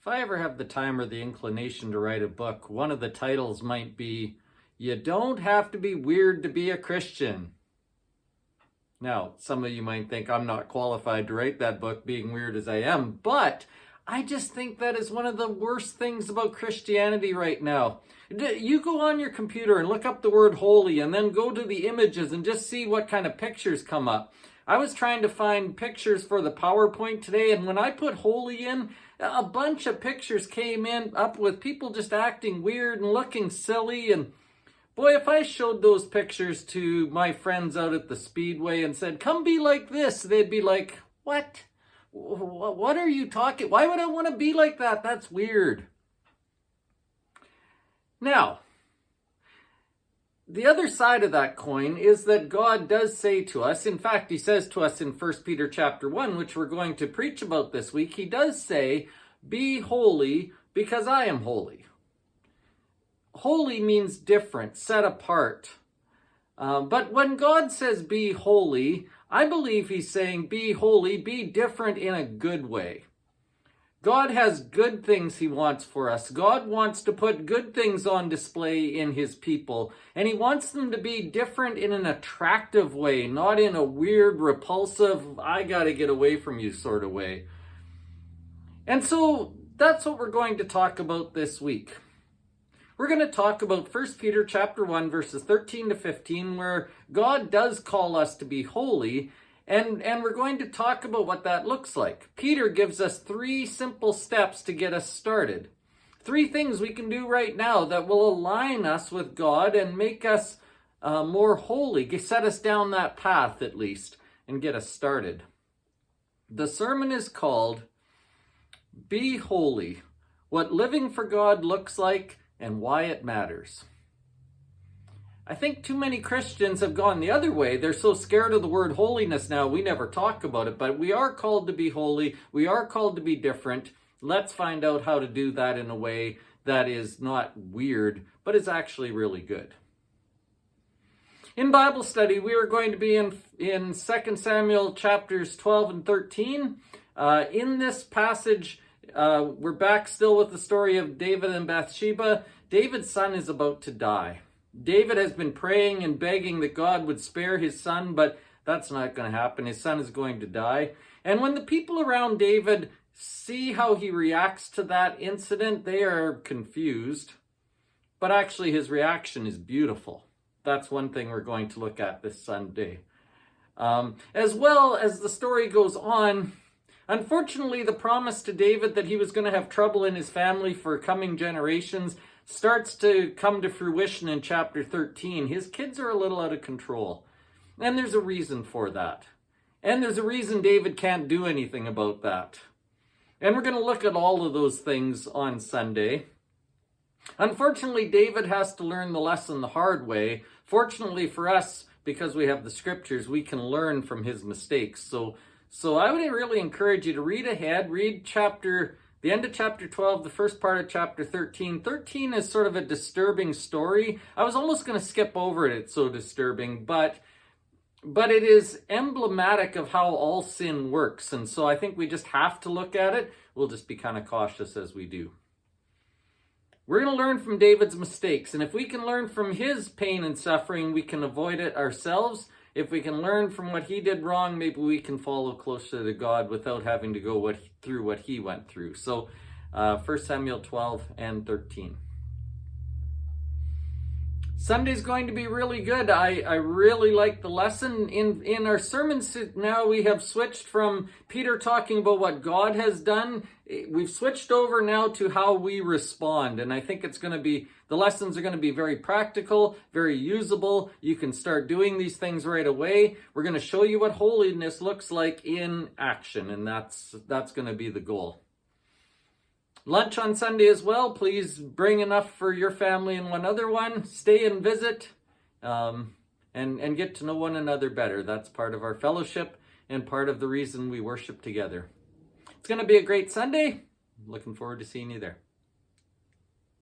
If I ever have the time or the inclination to write a book, one of the titles might be, "You Don't Have to Be Weird to Be a Christian." Now, some of you might think I'm not qualified to write that book, being weird as I am, but I just think that is one of the worst things about Christianity right now. You go on your computer and look up the word holy and then go to the images and just see what kind of pictures come up. I was trying to find pictures for the PowerPoint today, and when I put holy in, a bunch of pictures came in up with people just acting weird and looking silly. And boy, if I showed those pictures to my friends out at the Speedway and said, "Come be like this," they'd be like, "What? What are you talking? Why would I want to be like that? That's weird." Now, the other side of that coin is that God does say to us, in fact, he says to us in 1 Peter chapter 1, which we're going to preach about this week, he does say, "Be holy because I am holy." Holy means different, set apart. But when God says be holy, I believe he's saying be holy, be different in a good way. God has good things he wants for us. God wants to put good things on display in his people. And he wants them to be different in an attractive way, not in a weird, repulsive, I gotta get away from you sort of way. And so that's what we're going to talk about this week. We're going to talk about 1 Peter chapter 1, verses 13 to 15, where God does call us to be holy, and we're going to talk about what that looks like. Peter gives us 3 simple steps to get us started. 3 things we can do right now that will align us with God and make us more holy, set us down that path at least, and get us started. The sermon is called Be Holy, What Living for God Looks Like and Why It Matters. I think too many Christians have gone the other way. They're so scared of the word holiness now, we never talk about it. But we are called to be holy. We are called to be different. Let's find out how to do that in a way that is not weird, but is actually really good. In Bible study, we are going to be in 2 Samuel chapters 12 and 13. In this passage, we're back still with the story of David and Bathsheba. David's son is about to die. David has been praying and begging that God would spare his son, but that's not going to happen. His son is going to die. And when the people around David see how he reacts to that incident, they are confused. But actually, his reaction is beautiful. That's one thing we're going to look at this Sunday. As well as the story goes on, unfortunately, the promise to David that he was going to have trouble in his family for coming generations starts to come to fruition in chapter 13. His kids are a little out of control. And there's a reason for that. And there's a reason David can't do anything about that. And we're going to look at all of those things on Sunday. Unfortunately, David has to learn the lesson the hard way. Fortunately for us, because we have the scriptures, we can learn from his mistakes. So I would really encourage you to read ahead, read the end of chapter 12, the first part of chapter 13. 13 is sort of a disturbing story. I was almost going to skip over it, it's so disturbing, but it is emblematic of how all sin works. And so I think we just have to look at it. We'll just be kind of cautious as we do. We're going to learn from David's mistakes. And if we can learn from his pain and suffering, we can avoid it ourselves. If we can learn from what he did wrong, maybe we can follow closer to God without having to go through what he went through. So 1 Samuel 12 and 13. Sunday's going to be really good. I really like the lesson. In our sermons now, we have switched from Peter talking about what God has done. We've switched over now to how we respond. And I think the lessons are going to be very practical, very usable. You can start doing these things right away. We're going to show you what holiness looks like in action. And that's going to be the goal. Lunch on Sunday as well. Please bring enough for your family and one other one. Stay and visit and get to know one another better. That's part of our fellowship and part of the reason we worship together. It's going to be a great Sunday. Looking forward to seeing you there.